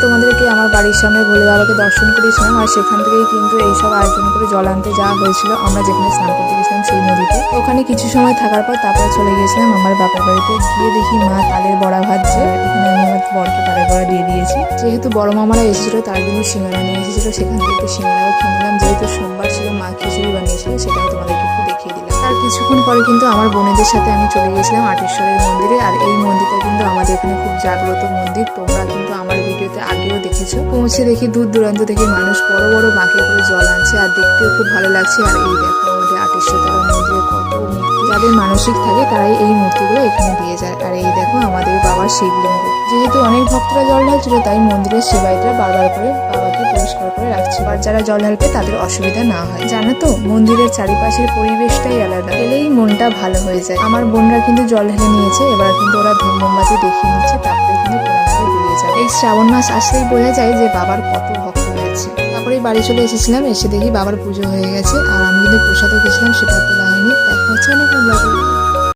তোমাদেরকে আমার বাড়ির সামনে ভোলে বাবাকে দর্শন করেছিলাম, আর সেখান থেকেই কিন্তু এইসব আয়োজন করে জল আনতে যাওয়া হয়েছিল আমরা যেখানে স্নান করতে গেছিলাম সেই নদীতে। ওখানে কিছু সময় থাকার পর তারপর চলে গিয়েছিলাম আমার বাবার বাড়িতে। গিয়ে দেখি মা তালের বড়া ভাজছে। এখানে আমি আমার বরকে তালের বড়া দিয়ে দিয়েছি। যেহেতু বড় মামারা এসেছিল তার কিন্তু সিঙ্গারা নিয়ে এসেছিল, সেখান থেকে একটু সিঙ্গারাও খেয়ে নিলাম। যেহেতু সোমবার ছিল মা খিচুড়ি বানিয়েছিল, সেটাও তোমাদেরকে একটু দেখিয়ে দিলাম। তার কিছুক্ষণ পরে কিন্তু আমার বোনেদের সাথে আমি চলে গিয়েছিলাম আটেশ্বরের মন্দিরে। আর এই মন্দিরটা কিন্তু আমাদের এখানে খুব জাগ্রত মন্দির, তোমরা কিন্তু আমার ভিডিওতে আগেও দেখেছো। পৌঁছে দেখি দূর দূরান্ত থেকে মানুষ বড় বড় বাঁকে করে জল আনছে, আর দেখতেও খুব ভালো লাগছে। আর এই দেখো আমাদের আটেশ্বর মন্দিরে কত মূর্তি, যাদের মানসিক থাকে তারাই এই মূর্তিগুলো এখানে দিয়ে যায়। আর এই দেখো আমাদের বাবার শিবলিঙ্গ। যেহেতু অনেক ভক্তরা জল ঢালছিল তাই মন্দিরের সেবাইটা বারবার করে বাবাকে পরিষ্কার করে রাখছে, আর যারা জল ঢালবে তাদের অসুবিধা না হয়। জানো তো মন্দিরের চারিপাশের পরিবেশটাই আলাদা, এলেই মনটা ভালো হয়ে যায়। আমার বোনরা কিন্তু জল ঢেলে নিয়েছে, এবার কিন্তু ওরা ধূপ মোমবাতি দেখিয়ে নিচ্ছে, তারপরে কিন্তু প্রণাম করে বেরিয়ে যাবে। এই শ্রাবণ মাস আসলেই বোঝা যায় যে বাবার কত ভক্ত হয়েছে। তারপরে বাড়ি চলে এসেছিলাম, এসে দেখি বাবার পুজো হয়ে গেছে, আর আমি কিন্তু প্রসাদও গেছিলাম, সেটা তোলা হয়নি। দেখা হচ্ছে অনেক ভালো।